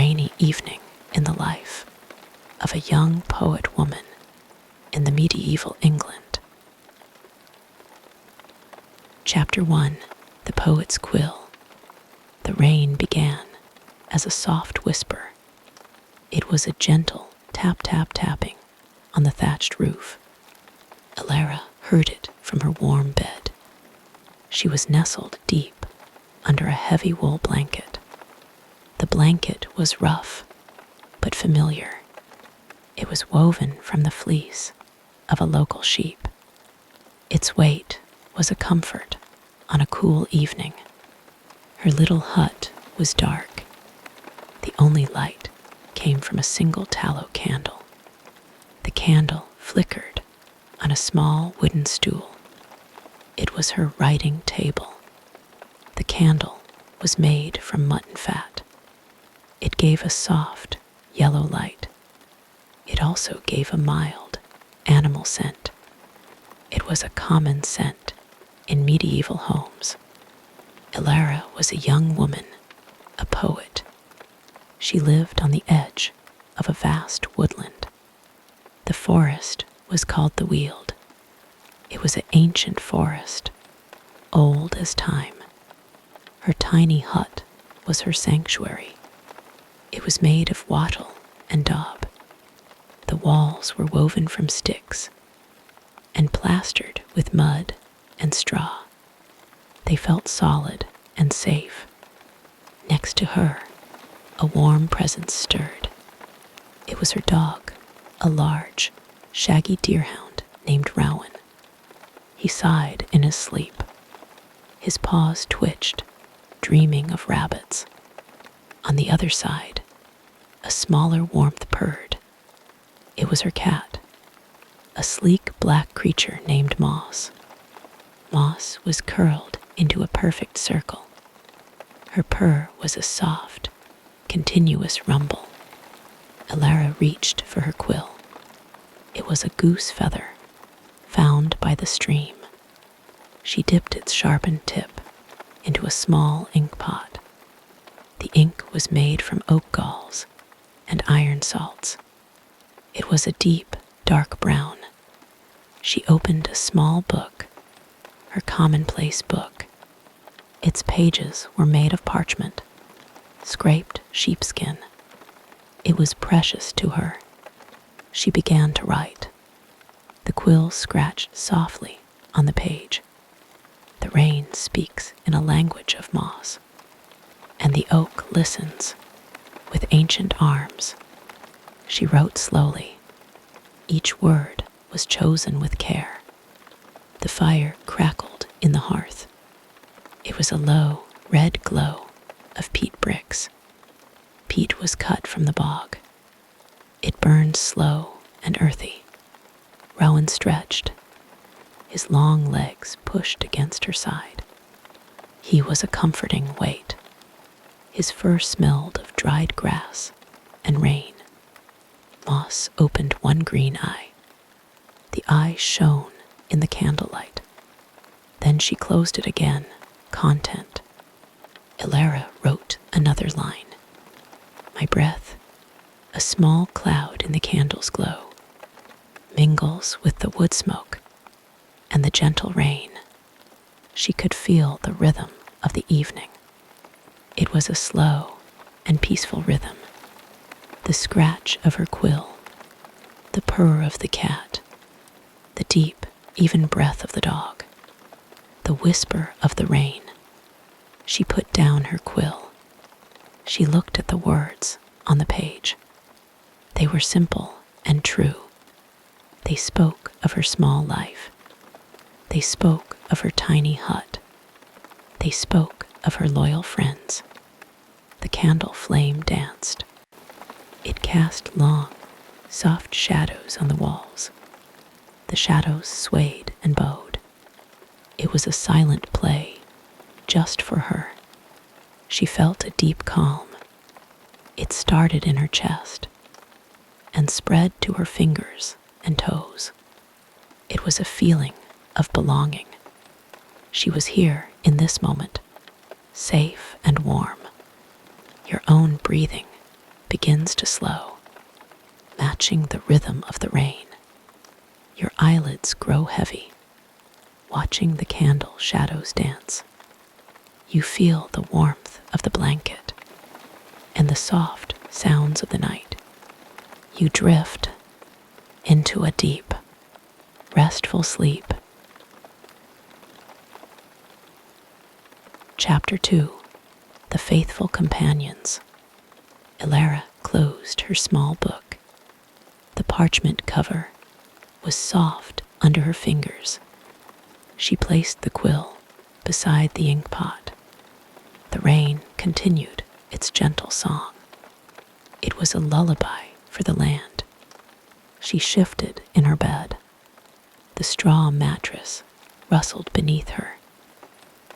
rainy evening in the life of a young poet woman in the medieval England. Chapter 1. The Poet's Quill. The rain began as a soft whisper. It was a gentle tap-tap-tapping on the thatched roof. Elara heard it from her warm bed. She was nestled deep under a heavy wool blanket. The blanket was rough, but familiar. It was woven from the fleece of a local sheep. Its weight was a comfort on a cool evening. Her little hut was dark. The only light came from a single tallow candle. The candle flickered on a small wooden stool. It was her writing table. The candle was made from mutton fat. It gave a soft, yellow light. It also gave a mild, animal scent. It was a common scent in medieval homes. Elara was a young woman, a poet. She lived on the edge of a vast woodland. The forest was called the Weald. It was an ancient forest, old as time. Her tiny hut was her sanctuary. It was made of wattle and daub. The walls were woven from sticks and plastered with mud and straw. They felt solid and safe. Next to her, a warm presence stirred. It was her dog, a large, shaggy deerhound named Rowan. He sighed in his sleep. His paws twitched, dreaming of rabbits. On the other side, a smaller warmth purred. It was her cat, a sleek black creature named Moss. Moss was curled into a perfect circle. Her purr was a soft, continuous rumble. Elara reached for her quill. It was a goose feather, found by the stream. She dipped its sharpened tip into a small ink pot. The ink was made from oak galls and iron salts. It was a deep, dark brown. She opened a small book, her commonplace book. Its pages were made of parchment, scraped sheepskin. It was precious to her. She began to write. The quill scratched softly on the page. The rain speaks in a language of moss, and the oak listens with ancient arms. She wrote slowly. Each word was chosen with care. The fire crackled in the hearth. It was a low, red glow of peat bricks. Peat was cut from the bog. It burned slow and earthy. Rowan stretched. His long legs pushed against her side. He was a comforting weight. His fur smelled of dried grass and rain. Moss opened one green eye. The eye shone in the candlelight. Then she closed it again, content. Elara wrote another line. My breath, a small cloud in the candle's glow, mingles with the wood smoke and the gentle rain. She could feel the rhythm of the evening. It was a slow and peaceful rhythm. The scratch of her quill, the purr of the cat, the deep, even breath of the dog, the whisper of the rain. She put down her quill. She looked at the words on the page. They were simple and true. They spoke of her small life. They spoke of her tiny hut. They spoke of her loyal friends. The candle flame danced. It cast long, soft shadows on the walls. The shadows swayed and bowed. It was a silent play, just for her. She felt a deep calm. It started in her chest and spread to her fingers and toes. It was a feeling of belonging. She was here in this moment, safe and warm. Your own breathing begins to slow, matching the rhythm of the rain. Your eyelids grow heavy, watching the candle shadows dance. You feel the warmth of the blanket and the soft sounds of the night. You drift into a deep, restful sleep. Chapter 2. The Faithful Companions. Elara closed her small book. The parchment cover was soft under her fingers. She placed the quill beside the ink pot. The rain continued its gentle song. It was a lullaby for the land. She shifted in her bed. The straw mattress rustled beneath her.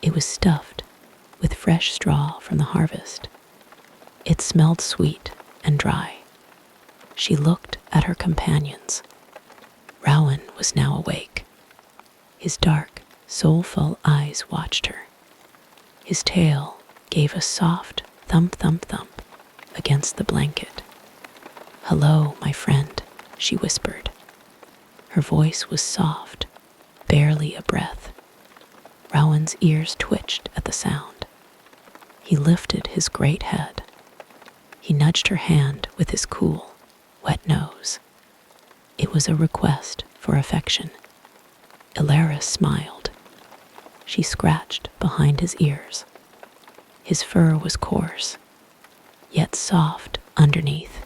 It was stuffed with fresh straw from the harvest. It smelled sweet and dry. She looked at her companions. Rowan was now awake. His dark, soulful eyes watched her. His tail gave a soft thump, thump, thump against the blanket. "Hello, my friend," she whispered. Her voice was soft, barely a breath. Rowan's ears twitched at the sound. He lifted his great head. He nudged her hand with his cool, wet nose. It was a request for affection. Elara smiled. She scratched behind his ears. His fur was coarse, yet soft underneath.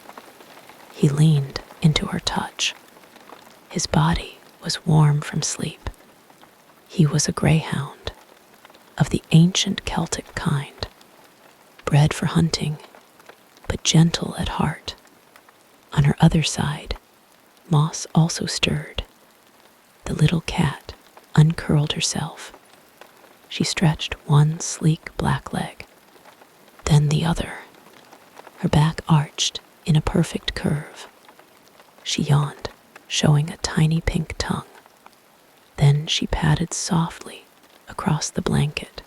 He leaned into her touch. His body was warm from sleep. He was a greyhound, of the ancient Celtic kind, bred for hunting, but gentle at heart. On her other side, Moss also stirred. The little cat uncurled herself. She stretched one sleek black leg, then the other. Her back arched in a perfect curve. She yawned, showing a tiny pink tongue. Then she padded softly across the blanket.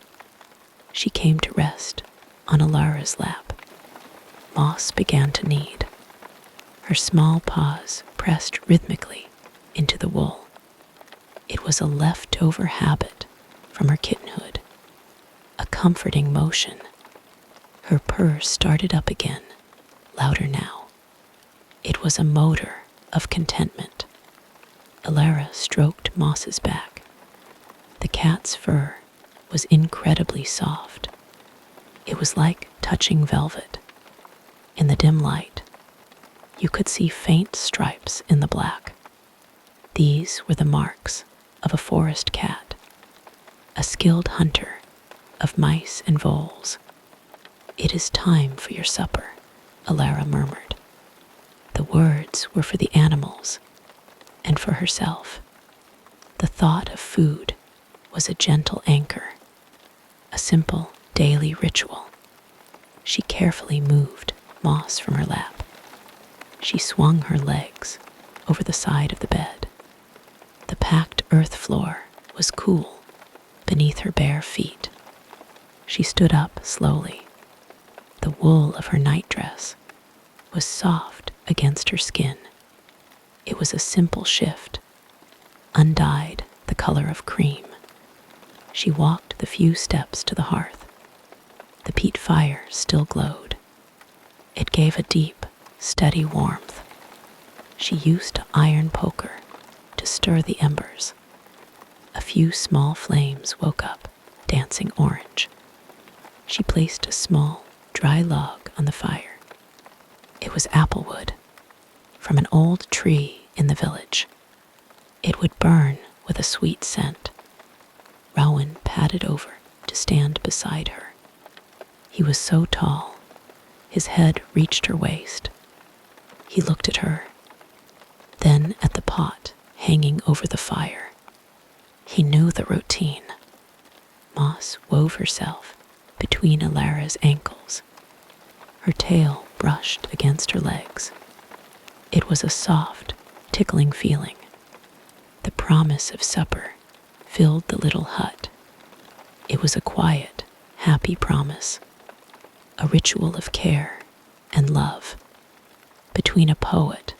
She came to rest on Elara's lap. Moss began to knead. Her small paws pressed rhythmically into the wool. It was a leftover habit from her kittenhood, a comforting motion. Her purr started up again, louder now. It was a motor of contentment. Elara stroked Moss's back. The cat's fur was incredibly soft. It was like touching velvet. In the dim light, you could see faint stripes in the black. These were the marks of a forest cat, a skilled hunter of mice and voles. "It is time for your supper," Elara murmured. The words were for the animals and for herself. The thought of food was a gentle anchor, a simple daily ritual. She carefully moved Moss from her lap. She swung her legs over the side of the bed. The packed earth floor was cool beneath her bare feet. She stood up slowly. The wool of her nightdress was soft against her skin. It was a simple shift, undyed the color of cream. She walked the few steps to the hearth. The peat fire still glowed. It gave a deep, steady warmth. She used an iron poker to stir the embers. A few small flames woke up, dancing orange. She placed a small, dry log on the fire. It was applewood, from an old tree in the village. It would burn with a sweet scent. Rowan padded over to stand beside her. He was so tall, his head reached her waist. He looked at her, then at the pot hanging over the fire. He knew the routine. Moss wove herself between Elara's ankles. Her tail brushed against her legs. It was a soft, tickling feeling. The promise of supper filled the little hut. It was a quiet, happy promise, a ritual of care and love. between a poet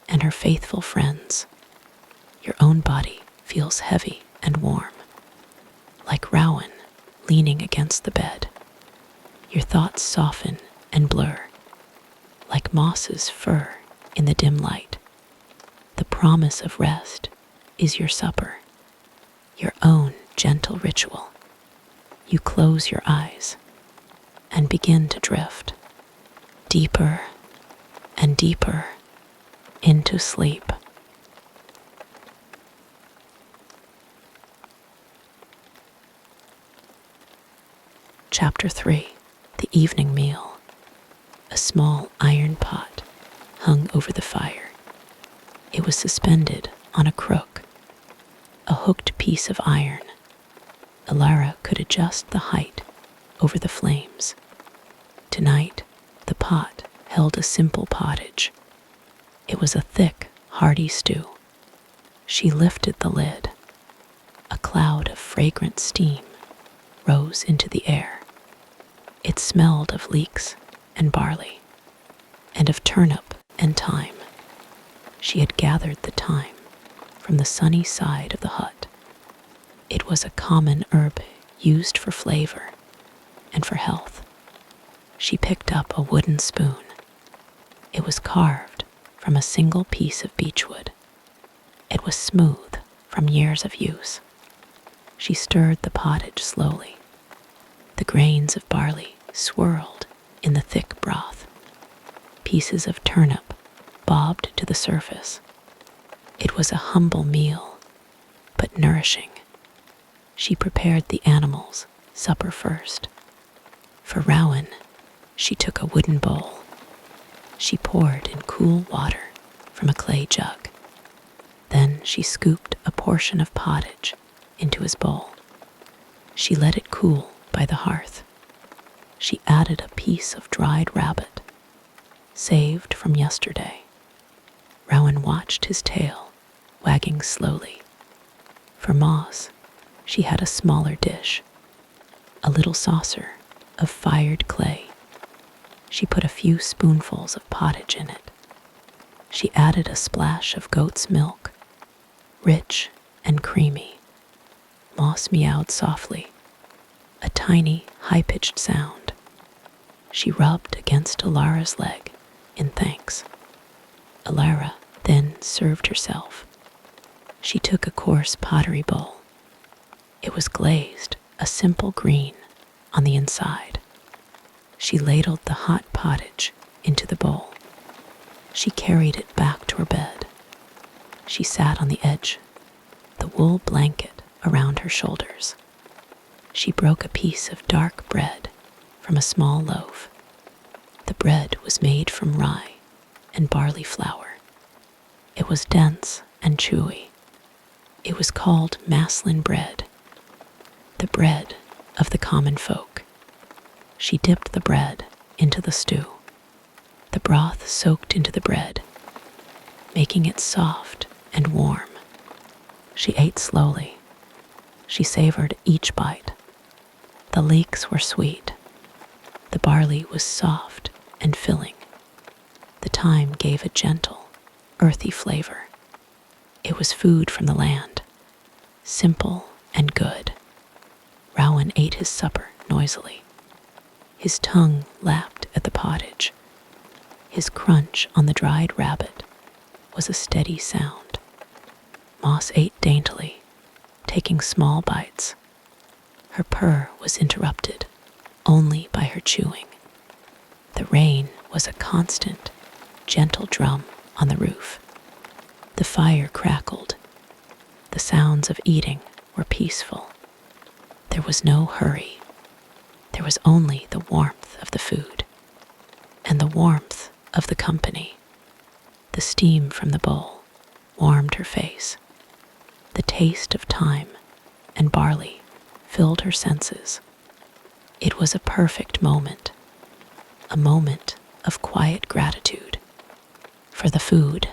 and her faithful friends. Your own body feels heavy and warm, like Rowan leaning against the bed. Your thoughts soften and blur, like moss's fur in the dim light. The promise of rest is your supper, your own gentle ritual. You close your eyes and begin to drift deeper and deeper into sleep. Chapter 3. The Evening Meal. A small iron pot hung over the fire. It was suspended on a crook, a hooked piece of iron. Alara could adjust the height over the flames. Tonight, the pot held a simple pottage. It was a thick, hearty stew. She lifted the lid. A cloud of fragrant steam rose into the air. It smelled of leeks and barley, and of turnip and thyme. She had gathered the thyme from the sunny side of the hut. It was a common herb used for flavor and for health. She picked up a wooden spoon. It was carved from a single piece of beechwood. It was smooth from years of use. She stirred the pottage slowly. The grains of barley swirled in the thick broth. Pieces of turnip bobbed to the surface. It was a humble meal, but nourishing. She prepared the animals' supper first. For Rowan, she took a wooden bowl. She poured in cool water from a clay jug. Then she scooped a portion of pottage into his bowl. She let it cool by the hearth. She added a piece of dried rabbit, saved from yesterday. Rowan watched his tail wagging slowly. For Moss, she had a smaller dish, a little saucer of fired clay. She put a few spoonfuls of pottage in it. She added a splash of goat's milk, rich and creamy. Moss meowed softly, a tiny, high-pitched sound. She rubbed against Alara's leg in thanks. Alara then served herself. She took a coarse pottery bowl. It was glazed a simple green on the inside. She ladled the hot pottage into the bowl. She carried it back to her bed. She sat on the edge, the wool blanket around her shoulders. She broke a piece of dark bread from a small loaf. The bread was made from rye and barley flour. It was dense and chewy. It was called Maslin bread, the bread of the common folk. She dipped the bread into the stew. The broth soaked into the bread, making it soft and warm. She ate slowly. She savored each bite. The leeks were sweet. The barley was soft and filling. The thyme gave a gentle, earthy flavor. It was food from the land, simple and good. Rowan ate his supper noisily. His tongue lapped at the pottage. His crunch on the dried rabbit was a steady sound. Moss ate daintily, taking small bites. Her purr was interrupted only by her chewing. The rain was a constant, gentle drum on the roof. The fire crackled. The sounds of eating were peaceful. There was no hurry. There was only the warmth of the food and the warmth of the company. The steam from the bowl warmed her face. The taste of thyme and barley filled her senses. It was a perfect moment, a moment of quiet gratitude for the food,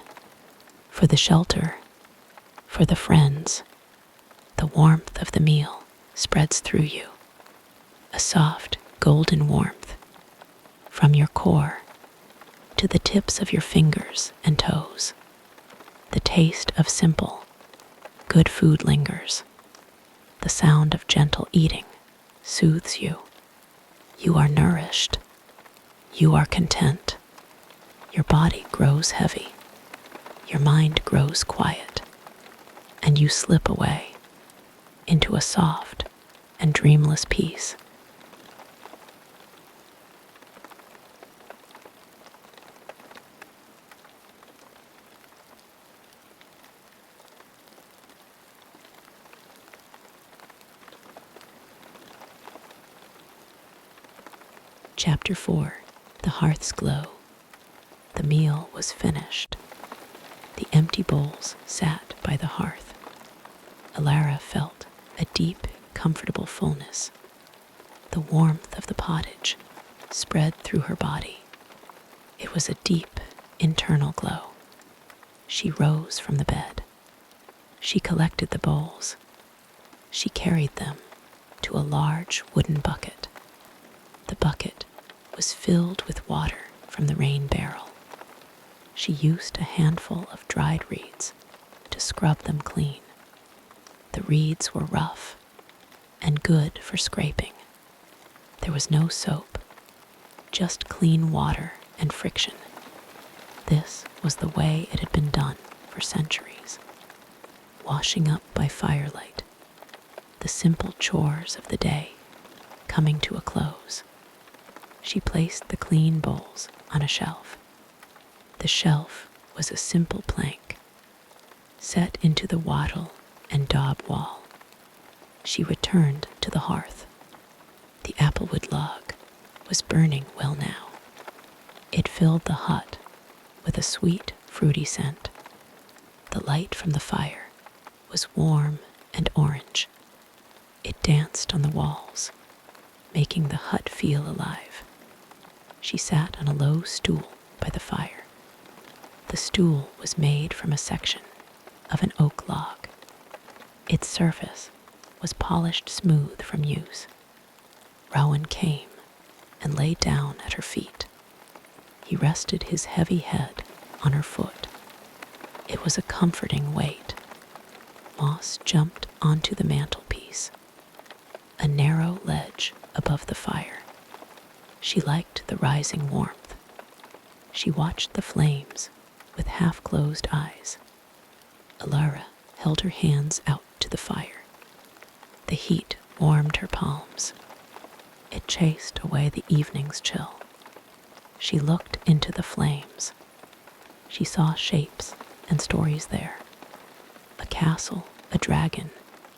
for the shelter, for the friends. The warmth of the meal spreads through you, a soft, golden warmth from your core to the tips of your fingers and toes. The taste of simple, good food lingers. The sound of gentle eating soothes you. You are nourished. You are content. Your body grows heavy. Your mind grows quiet. And you slip away into a soft and dreamless peace. Chapter 4. The Hearth's Glow. The meal was finished. The empty bowls sat by the hearth. Alara felt a deep, comfortable fullness. The warmth of the pottage spread through her body. It was a deep, internal glow. She rose from the bed. She collected the bowls. She carried them to a large wooden bucket. The bucket was filled with water from the rain barrel. She used a handful of dried reeds to scrub them clean. The reeds were rough and good for scraping. There was no soap, just clean water and friction. This was the way it had been done for centuries. Washing up by firelight, the simple chores of the day coming to a close. She placed the clean bowls on a shelf. The shelf was a simple plank set into the wattle and daub wall. She returned to the hearth. The applewood log was burning well now. It filled the hut with a sweet, fruity scent. The light from the fire was warm and orange. It danced on the walls, making the hut feel alive. She sat on a low stool by the fire. The stool was made from a section of an oak log. Its surface was polished smooth from use. Rowan came and lay down at her feet. He rested his heavy head on her foot. It was a comforting weight. Moss jumped onto the mantelpiece, a narrow ledge above the fire. She liked the rising warmth. She watched the flames with half-closed eyes. Alara held her hands out to the fire. The heat warmed her palms. It chased away the evening's chill. She looked into the flames. She saw shapes and stories there. A castle, a dragon,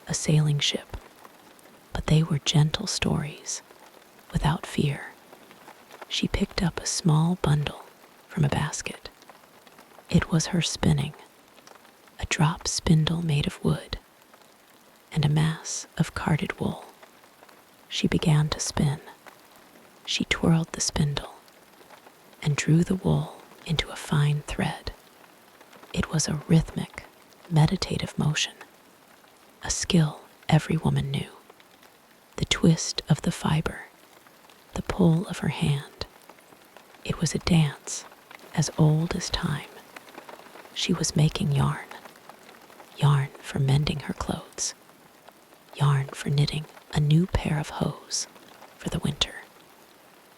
a sailing ship. But they were gentle stories, without fear. She picked up a small bundle from a basket. It was her spinning, a drop spindle made of wood, and a mass of carded wool. She began to spin. She twirled the spindle and drew the wool into a fine thread. It was a rhythmic, meditative motion, a skill every woman knew. The twist of the fiber, the pull of her hand. It was a dance as old as time. She was making yarn for mending her clothes, yarn for knitting a new pair of hose for the winter.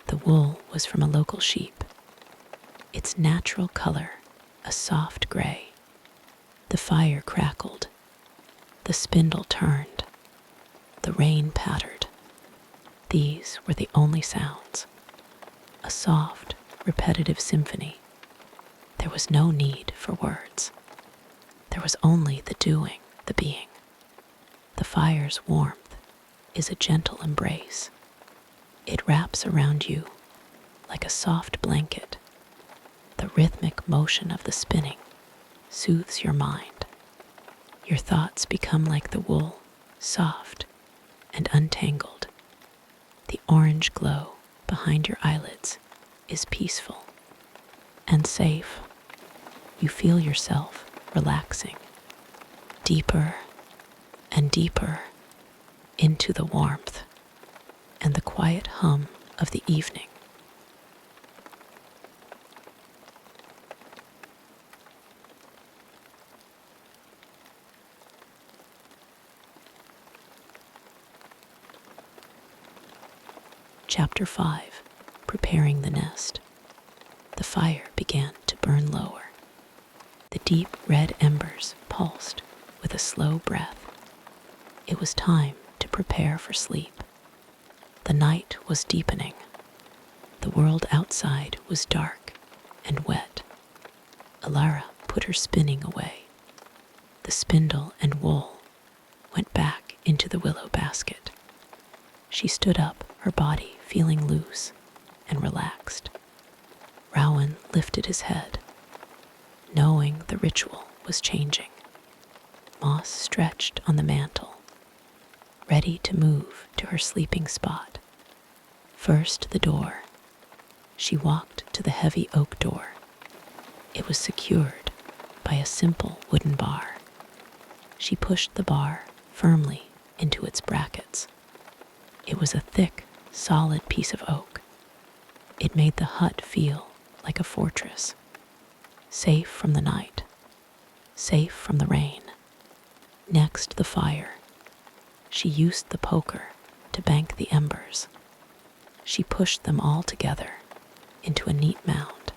The wool was from a local sheep, its natural color a soft gray. The fire crackled, the spindle turned, the rain pattered. These were the only sounds, a soft, repetitive symphony. There was no need for words. There was only the doing, the being. The fire's warmth is a gentle embrace. It wraps around you like a soft blanket. The rhythmic motion of the spinning soothes your mind. Your thoughts become like the wool, soft and untangled. The orange glow behind your eyelids is peaceful and safe. You feel yourself relaxing deeper and deeper into the warmth and the quiet hum of the evening. Chapter 5. Preparing the Nest. The fire began to burn lower. The deep red embers pulsed with a slow breath. It was time to prepare for sleep. The night was deepening. The world outside was dark and wet. Alara put her spinning away. The spindle and wool went back into the willow basket. She stood up, her body feeling loose and relaxed. Rowan lifted his head, knowing the ritual was changing. Moss stretched on the mantle, ready to move to her sleeping spot. First, the door. She walked to the heavy oak door. It was secured by a simple wooden bar. She pushed the bar firmly into its brackets. It was a thick, solid piece of oak. It made the hut feel like a fortress, safe from the night, safe from the rain. Next, the fire. She used the poker to bank the embers. She pushed them all together into a neat mound.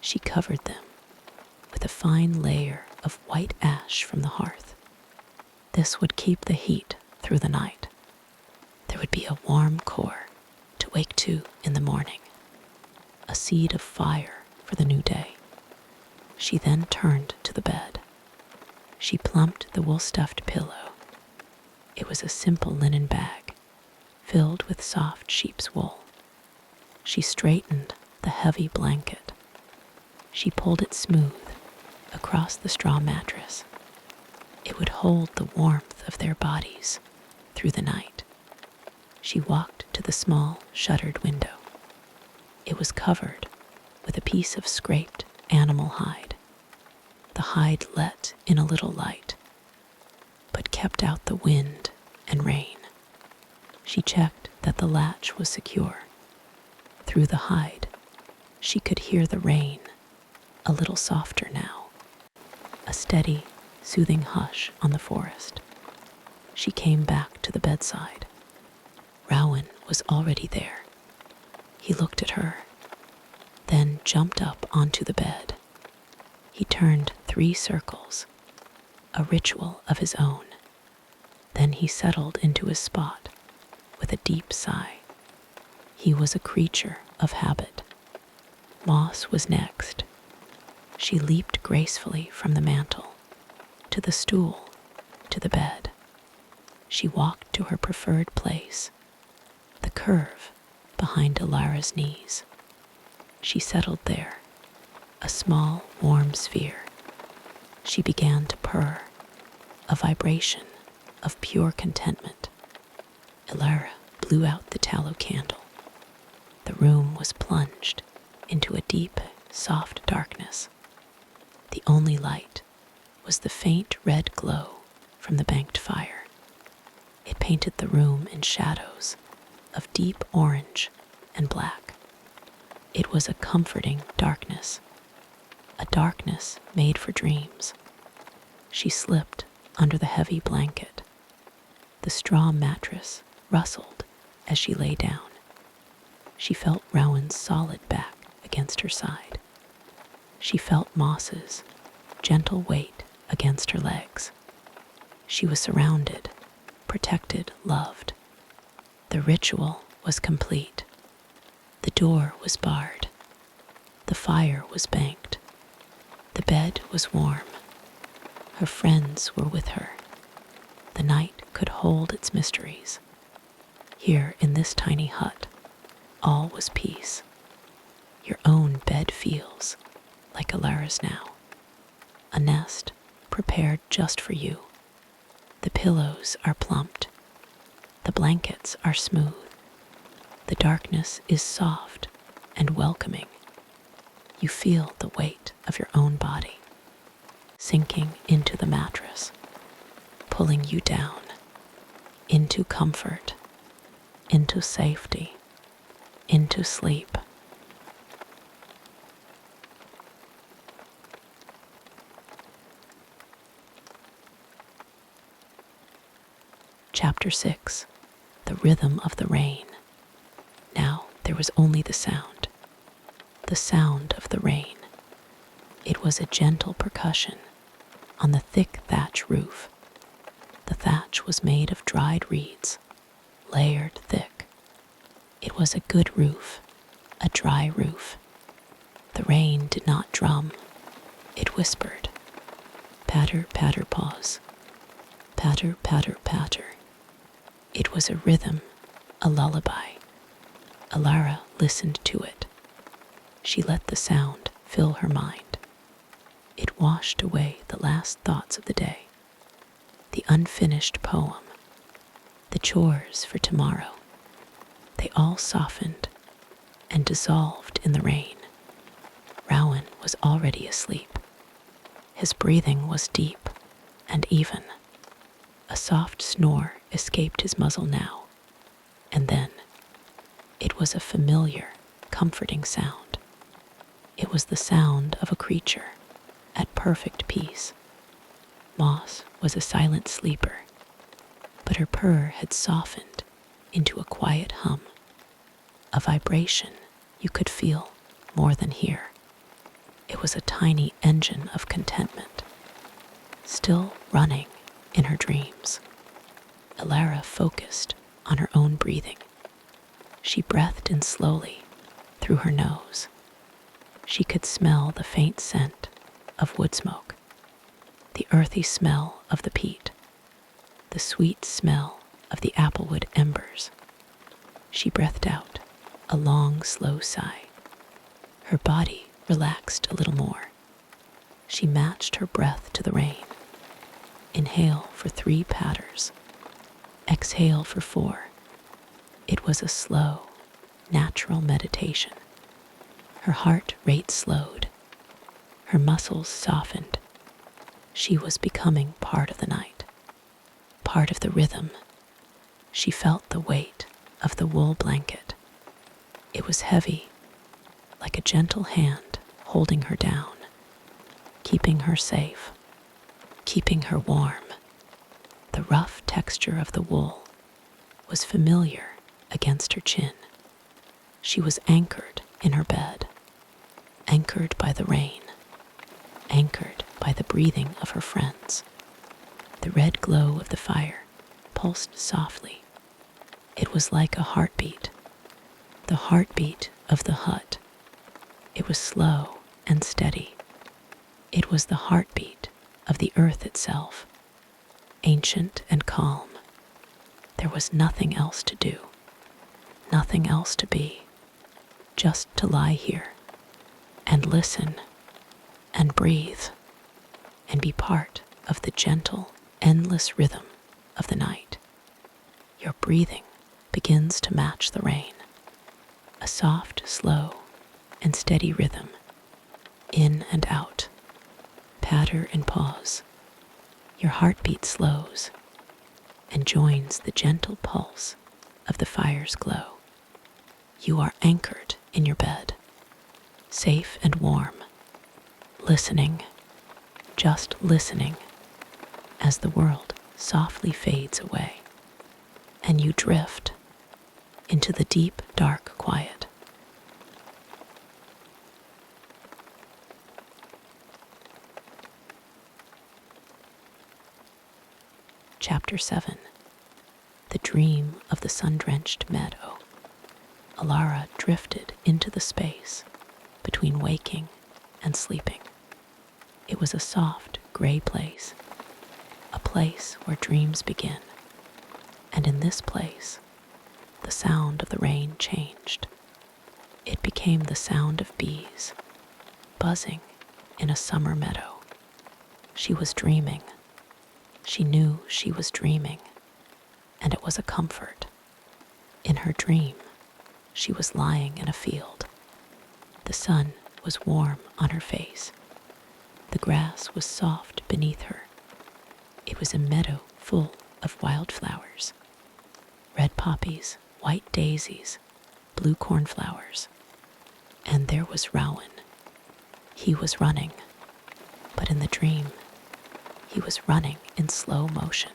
She covered them with a fine layer of white ash from the hearth. This would keep the heat through the night. There would be a warm core to wake to in the morning, a seed of fire for the new day. She then turned to the bed. She plumped the wool-stuffed pillow. It was a simple linen bag filled with soft sheep's wool. She straightened the heavy blanket. She pulled it smooth across the straw mattress. It would hold the warmth of their bodies through the night. She walked to the small, shuttered window. It was covered with a piece of scraped animal hide. The hide let in a little light, but kept out the wind and rain. She checked that the latch was secure. Through the hide, she could hear the rain, a little softer now, a steady, soothing hush on the forest. She came back to the bedside. Rowan was already there. He looked at her, then jumped up onto the bed. He turned 3 circles, a ritual of his own. Then he settled into his spot with a deep sigh. He was a creature of habit. Moss was next. She leaped gracefully from the mantel, to the stool, to the bed. She walked to her preferred place, the curve behind Alara's knees. She settled there, a small, warm sphere. She began to purr, a vibration of pure contentment. Alara blew out the tallow candle. The room was plunged into a deep, soft darkness. The only light was the faint red glow from the banked fire. It painted the room in shadows of deep orange and black. It was a comforting darkness, a darkness made for dreams. She slipped under the heavy blanket. The straw mattress rustled as she lay down. She felt Rowan's solid back against her side. She felt Moss's gentle weight against her legs. She was surrounded, protected, loved. The ritual was complete. The door was barred. The fire was banked. The bed was warm. Her friends were with her. The night could hold its mysteries. Here in this tiny hut, all was peace. Your own bed feels like Alara's now, a nest prepared just for you. The pillows are plumped. The blankets are smooth. The darkness is soft and welcoming. You feel the weight of your own body sinking into the mattress, pulling you down into comfort, into safety, into sleep. Chapter 6. The Rhythm of the Rain. there was only the sound of the rain. It was a gentle percussion on the thick thatch roof. The thatch was made of dried reeds, layered thick. It was a good roof, a dry roof. The rain did not drum, it whispered. Patter, patter, paws. Patter, patter, patter. It was a rhythm, a lullaby. Alara listened to it. She let the sound fill her mind. It washed away the last thoughts of the day, the unfinished poem, the chores for tomorrow. They all softened and dissolved in the rain. Rowan was already asleep. His breathing was deep and even. A soft snore escaped his muzzle now, and then it was a familiar, comforting sound. It was the sound of a creature at perfect peace. Moss was a silent sleeper, but her purr had softened into a quiet hum, a vibration you could feel more than hear. It was a tiny engine of contentment, still running in her dreams. Alara focused on her own breathing. She breathed in slowly through her nose. She could smell the faint scent of wood smoke, the earthy smell of the peat, the sweet smell of the applewood embers. She breathed out a long, slow sigh. Her body relaxed a little more. She matched her breath to the rain. Inhale for 3 patters. Exhale for 4. It was a slow, natural meditation. Her heart rate slowed. Her muscles softened. She was becoming part of the night, part of the rhythm. She felt the weight of the wool blanket. It was heavy, like a gentle hand holding her down, keeping her safe, keeping her warm. The rough texture of the wool was familiar against her chin. She was anchored in her bed, anchored by the rain, anchored by the breathing of her friends. The red glow of the fire pulsed softly. It was like a heartbeat, the heartbeat of the hut. It was slow and steady. It was the heartbeat of the earth itself, ancient and calm. There was nothing else to do, nothing else to be, just to lie here and listen and breathe and be part of the gentle, endless rhythm of the night. Your breathing begins to match the rain, a soft, slow, and steady rhythm, in and out, patter and pause. Your heartbeat slows and joins the gentle pulse of the fire's glow. You are anchored in your bed, safe and warm, listening, just listening, as the world softly fades away, and you drift into the deep, dark quiet. Chapter 7. The Dream of the Sun-Drenched Meadow. Alara drifted into the space between waking and sleeping. It was a soft, gray place, a place where dreams begin. And in this place, the sound of the rain changed. It became the sound of bees, buzzing in a summer meadow. She was dreaming. She knew she was dreaming, and it was a comfort. In her dream, she was lying in a field. The sun was warm on her face. The grass was soft beneath her. It was a meadow full of wildflowers, red poppies, white daisies, blue cornflowers. And there was Rowan. He was running, but in the dream, he was running in slow motion.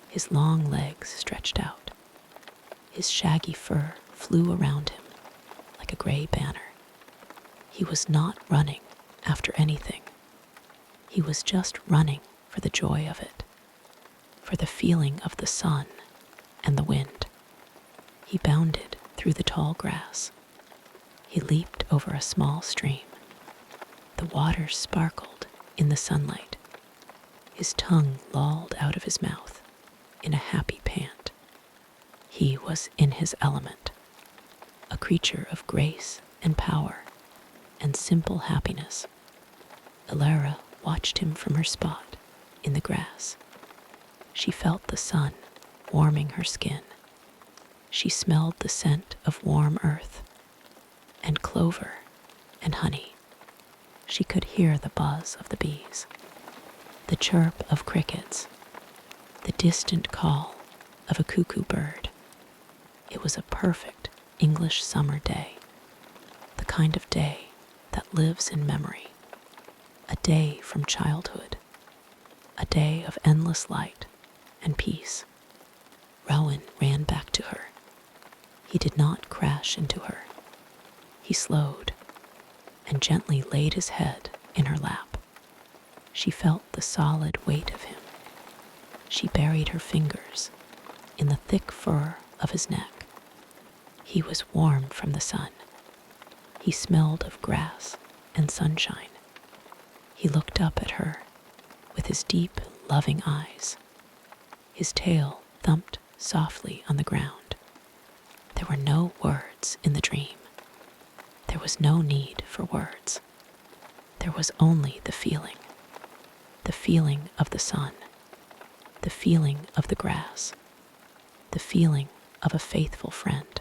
His long legs stretched out. His shaggy fur flew around him gray banner. He was not running after anything. He was just running for the joy of it, for the feeling of the sun and the wind. He bounded through the tall grass. He leaped over a small stream. The water sparkled in the sunlight. His tongue lolled out of his mouth in a happy pant. He was in his element, a creature of grace and power and simple happiness. Elara watched him from her spot in the grass. She felt the sun warming her skin. She smelled the scent of warm earth and clover and honey. She could hear the buzz of the bees, the chirp of crickets, the distant call of a cuckoo bird. It was a perfect English summer day, the kind of day that lives in memory, a day from childhood, a day of endless light and peace. Rowan ran back to her. He did not crash into her. He slowed and gently laid his head in her lap. She felt the solid weight of him. She buried her fingers in the thick fur of his neck. He was warm from the sun. He smelled of grass and sunshine. He looked up at her with his deep, loving eyes. His tail thumped softly on the ground. There were no words in the dream. There was no need for words. There was only the feeling of the sun, the feeling of the grass, the feeling of a faithful friend.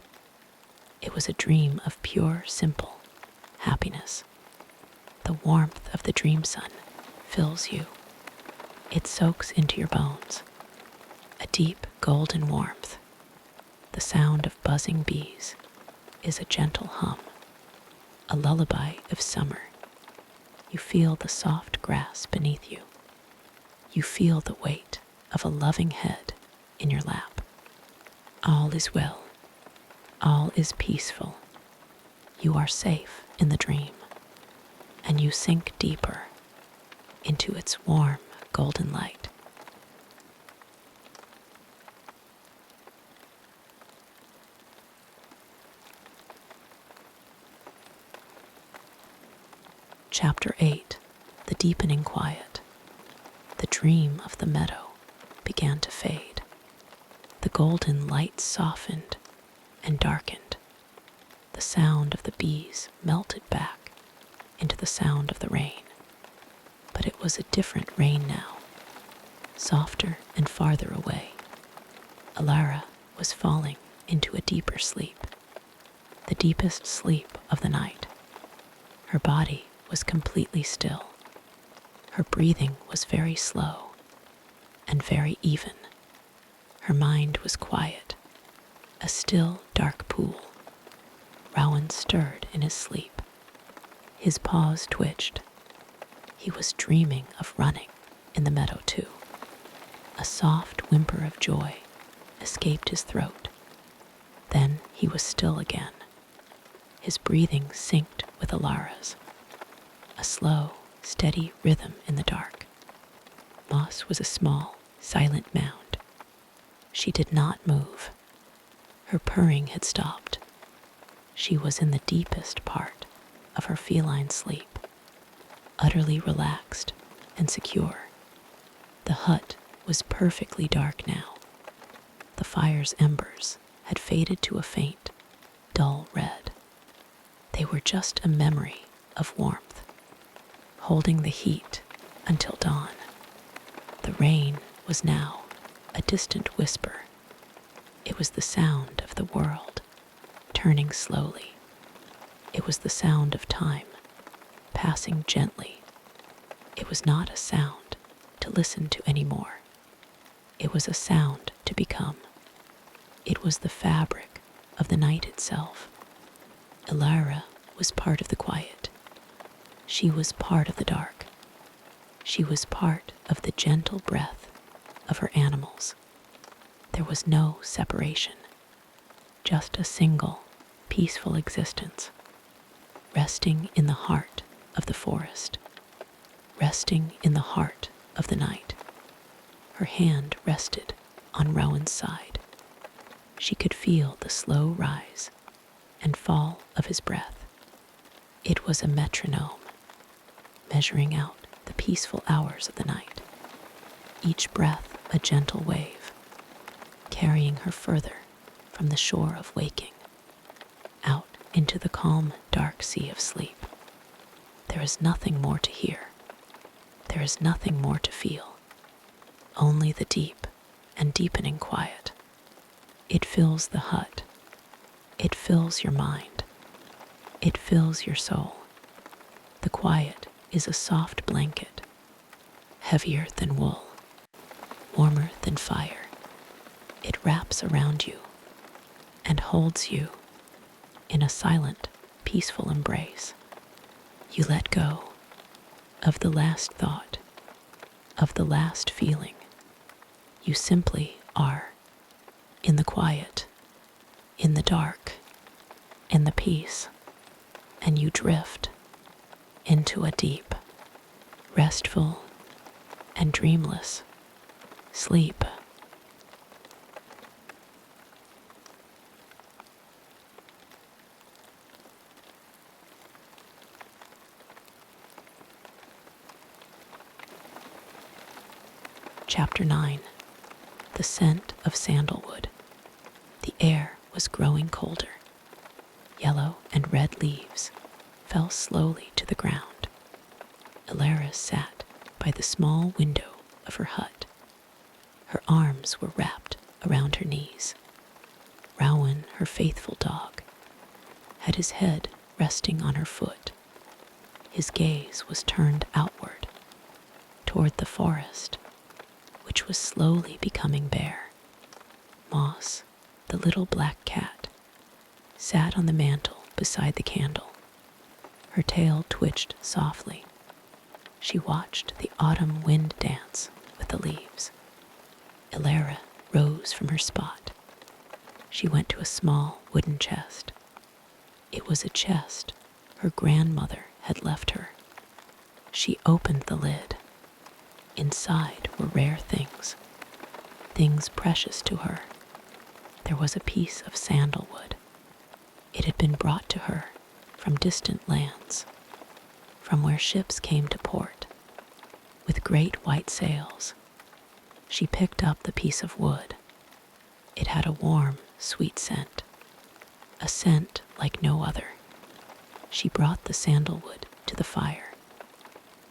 It was a dream of pure, simple happiness. The warmth of the dream sun fills you. It soaks into your bones, a deep golden warmth. The sound of buzzing bees is a gentle hum, a lullaby of summer. You feel the soft grass beneath you. You feel the weight of a loving head in your lap. All is well. All is peaceful. You are safe in the dream, and you sink deeper into its warm golden light. Chapter 8. The Deepening Quiet. The dream of the meadow began to fade. The golden light softened and darkened. The sound of the bees melted back into the sound of the rain. But it was a different rain now, softer and farther away. Elara was falling into a deeper sleep, the deepest sleep of the night. Her body was completely still. Her breathing was very slow and very even. Her mind was quiet, a still, dark pool. Rowan stirred in his sleep. His paws twitched. He was dreaming of running in the meadow too. A soft whimper of joy escaped his throat. Then he was still again. His breathing synced with Elara's. A slow, steady rhythm in the dark. Moss was a small, silent mound. She did not move. Her purring had stopped. She was in the deepest part of her feline sleep, utterly relaxed and secure. The hut was perfectly dark now. The fire's embers had faded to a faint, dull red. They were just a memory of warmth, holding the heat until dawn. The rain was now a distant whisper. It was the sound of the world turning slowly. It was the sound of time passing gently. It was not a sound to listen to anymore. It was a sound to become. It was the fabric of the night itself. Elara was part of the quiet. She was part of the dark. She was part of the gentle breath of her animals. There was no separation, just a single, peaceful existence. resting in the heart of the forest, resting in the heart of the night. Her hand rested on Rowan's side. She could feel the slow rise and fall of his breath. It was a metronome, measuring out the peaceful hours of the night, each breath a gentle wave, carrying her further from the shore of waking, out into the calm, dark sea of sleep. There is nothing more to hear. There is nothing more to feel. Only the deep and deepening quiet. It fills the hut. It fills your mind. It fills your soul. The quiet is a soft blanket, heavier than wool, warmer than fire. It wraps around you and holds you in a silent, peaceful embrace. You let go of the last thought, of the last feeling. You simply are in the quiet, in the dark, in the peace, and you drift into a deep, restful, and dreamless sleep. Chapter 9. The Scent of Sandalwood. The air was growing colder. Yellow and red leaves fell slowly to the ground. Alara sat by the small window of her hut. Her arms were wrapped around her knees. Rowan, her faithful dog, had his head resting on her foot. His gaze was turned outward, toward the forest, which was slowly becoming bare. Moss, the little black cat, sat on the mantel beside the candle. Her tail twitched softly. She watched the autumn wind dance with the leaves. Alara rose from her spot. She went to a small wooden chest. It was a chest her grandmother had left her. She opened the lid. Inside were rare things, things precious to her. There was a piece of sandalwood. It had been brought to her from distant lands, from where ships came to port, with great white sails. She picked up the piece of wood. It had a warm, sweet scent, a scent like no other. She brought the sandalwood to the fire.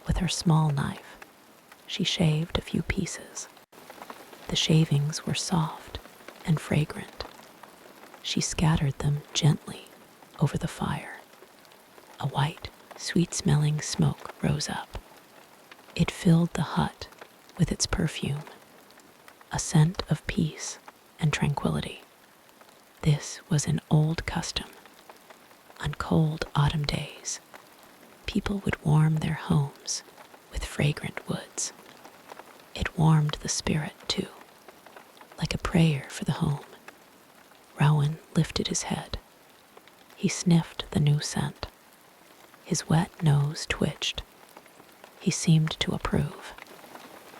With her small knife, she shaved a few pieces. The shavings were soft and fragrant. She scattered them gently over the fire. A white, sweet-smelling smoke rose up. It filled the hut with its perfume, a scent of peace and tranquility. This was an old custom. On cold autumn days, people would warm their homes with fragrant woods. It warmed the spirit, too, like a prayer for the home. Rowan lifted his head. He sniffed the new scent. His wet nose twitched. He seemed to approve.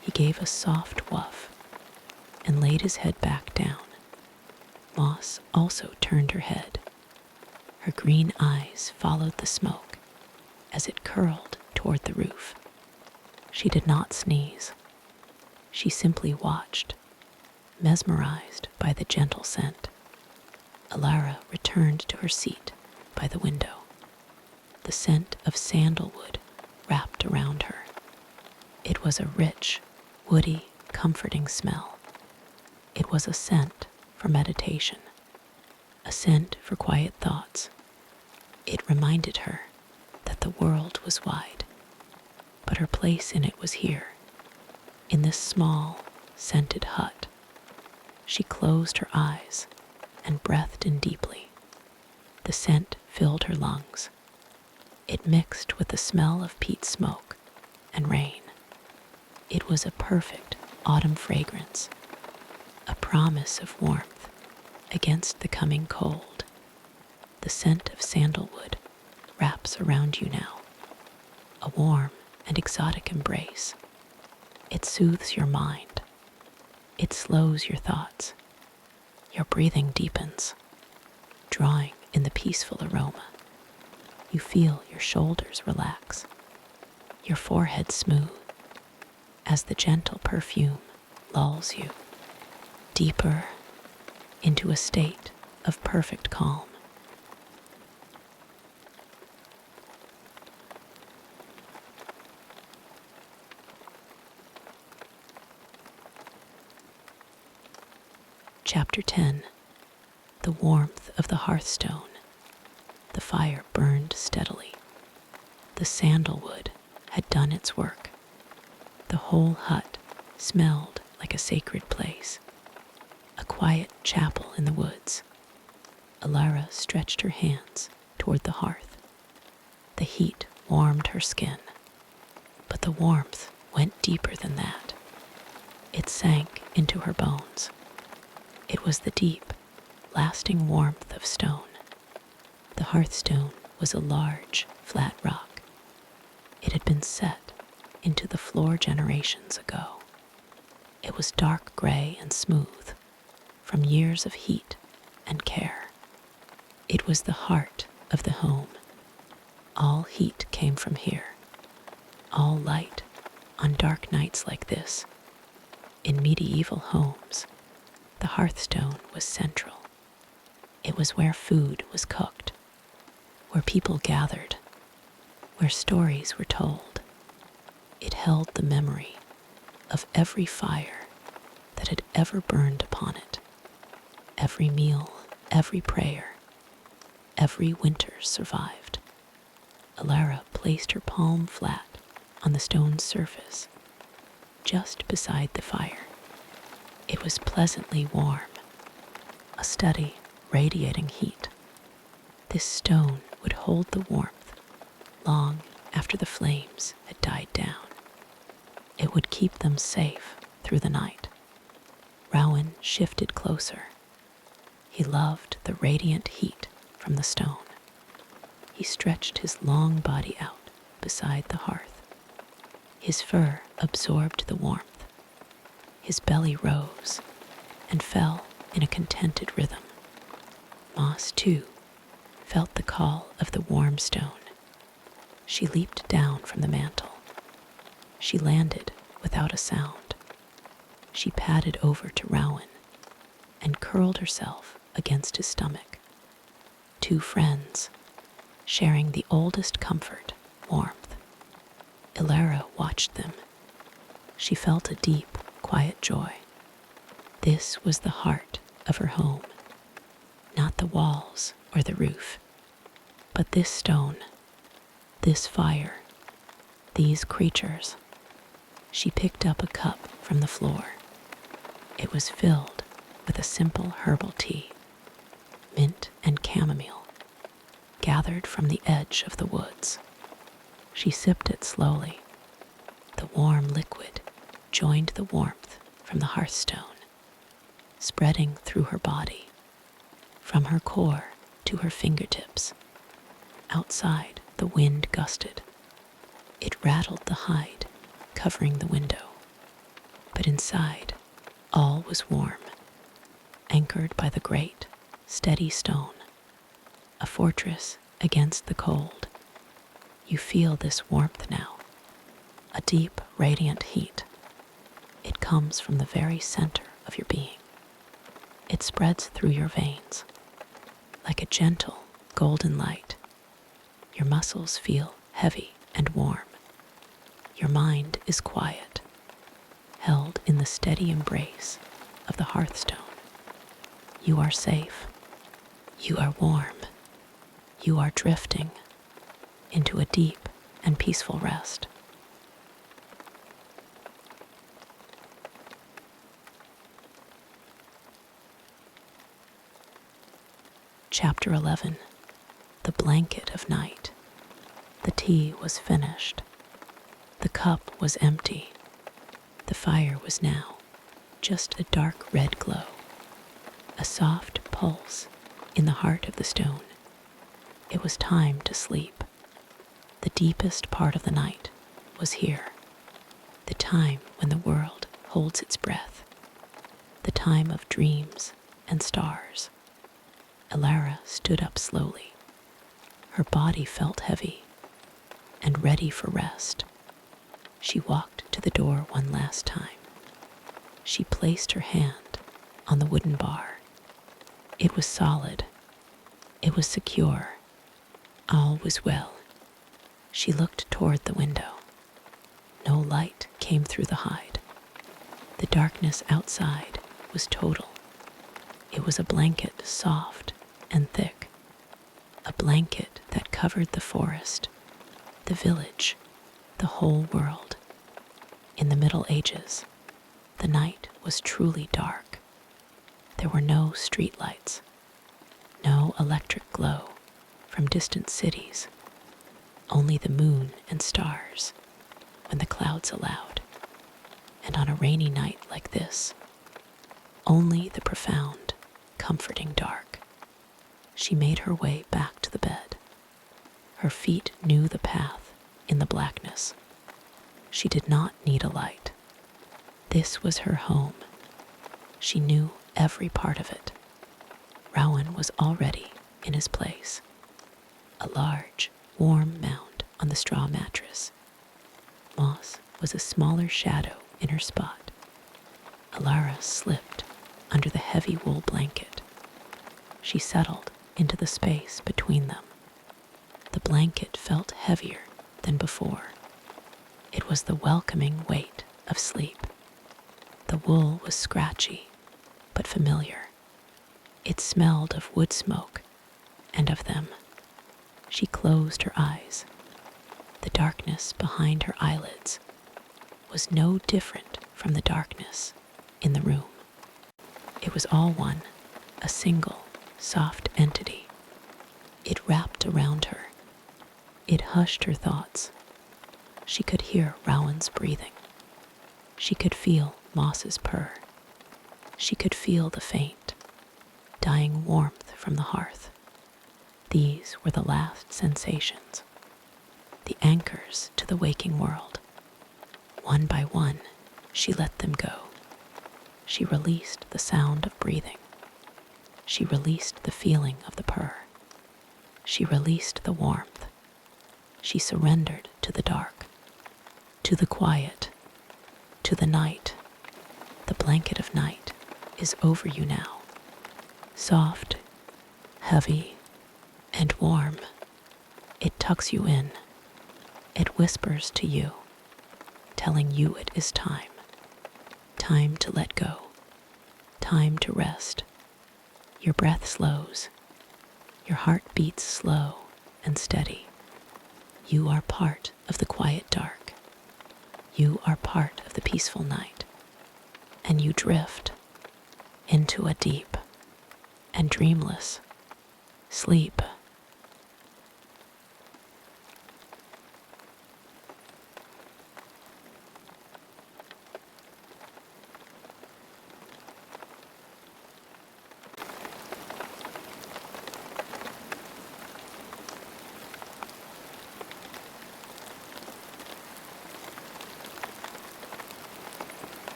He gave a soft wuff and laid his head back down. Moss also turned her head. Her green eyes followed the smoke as it curled toward the roof. She did not sneeze. She simply watched, mesmerized by the gentle scent. Alara returned to her seat by the window. The scent of sandalwood wrapped around her. It was a rich, woody, comforting smell. It was a scent for meditation, a scent for quiet thoughts. It reminded her that the world was wide, but her place in it was here, in this small, scented hut. She closed her eyes and breathed in deeply. The scent filled her lungs. It mixed with the smell of peat smoke and rain. It was a perfect autumn fragrance, a promise of warmth against the coming cold. The scent of sandalwood wraps around you now, a warm and exotic embrace. It soothes your mind. It slows your thoughts. Your breathing deepens, drawing in the peaceful aroma. You feel your shoulders relax, your forehead smooth, as the gentle perfume lulls you deeper into a state of perfect calm. Chapter 10. The warmth of the hearthstone. The fire burned steadily. The sandalwood had done its work. The whole hut smelled like a sacred place, a quiet chapel in the woods. Alara stretched her hands toward the hearth. The heat warmed her skin, but the warmth went deeper than that. It sank into her bones. It was the deep, lasting warmth of stone. The hearthstone was a large, flat rock. It had been set into the floor generations ago. It was dark gray and smooth from years of heat and care. It was the heart of the home. All heat came from here, all light on dark nights like this. In medieval homes, the hearthstone was central. It was where food was cooked, where people gathered, where stories were told. It held the memory of every fire that had ever burned upon it, every meal, every prayer, every winter survived. Alara placed her palm flat on the stone's surface, just beside the fire. It was pleasantly warm, a steady, radiating heat. This stone would hold the warmth long after the flames had died down. It would keep them safe through the night. Rowan shifted closer. He loved the radiant heat from the stone. He stretched his long body out beside the hearth. His fur absorbed the warmth. His belly rose and fell in a contented rhythm. Moss, too, felt the call of the warm stone. She leaped down from the mantle. She landed without a sound. She padded over to Rowan and curled herself against his stomach. Two friends, sharing the oldest comfort, warmth. Alara watched them. She felt a deep, quiet joy. This was the heart of her home, not the walls or the roof, but this stone, this fire, these creatures. She picked up a cup from the floor. It was filled with a simple herbal tea, mint and chamomile, gathered from the edge of the woods. She sipped it slowly. The warm liquid joined the warmth from the hearthstone, spreading through her body, from her core to her fingertips. Outside, the wind gusted. It rattled the hide, covering the window. But inside, all was warm, anchored by the great, steady stone, a fortress against the cold. You feel this warmth now, a deep, radiant heat. It comes from the very center of your being. It spreads through your veins like a gentle, golden light. Your muscles feel heavy and warm. Your mind is quiet, held in the steady embrace of the hearthstone. You are safe. You are warm. You are drifting into a deep and peaceful rest. Chapter 11. The Blanket of Night. The tea was finished. The cup was empty. The fire was now just a dark red glow, a soft pulse in the heart of the stone. It was time to sleep. The deepest part of the night was here, the time when the world holds its breath, the time of dreams and stars. Alara stood up slowly. Her body felt heavy and ready for rest. She walked to the door one last time. She placed her hand on the wooden bar. It was solid. It was secure. All was well. She looked toward the window. No light came through the hide. The darkness outside was total. It was a blanket soft and thick, a blanket that covered the forest, the village, the whole world. In the Middle Ages, the night was truly dark. There were no streetlights, no electric glow from distant cities, only the moon and stars when the clouds allowed. And on a rainy night like this, only the profound, comforting dark. She made her way back to the bed. Her feet knew the path in the blackness. She did not need a light. This was her home. She knew every part of it. Rowan was already in his place. A large, warm mound on the straw mattress. Moss was a smaller shadow in her spot. Alara slipped under the heavy wool blanket. She settled into the space between them. The blanket felt heavier than before. It was the welcoming weight of sleep. The wool was scratchy, but familiar. It smelled of wood smoke and of them. She closed her eyes. The darkness behind her eyelids was no different from the darkness in the room. It was all one, a single, soft entity. It wrapped around her. It hushed her thoughts. She could hear Rowan's breathing. She could feel Moss's purr. She could feel the faint, dying warmth from the hearth. These were the last sensations, the anchors to the waking world. One by one, she let them go. She released the sound of breathing. She released the feeling of the purr. She released the warmth. She surrendered to the dark, to the quiet, to the night. The blanket of night is over you now. Soft, heavy, and warm. It tucks you in. It whispers to you, telling you it is time. Time to let go. Time to rest. Your breath slows. Your heart beats slow and steady. You are part of the quiet dark. You are part of the peaceful night. And you drift into a deep and dreamless sleep.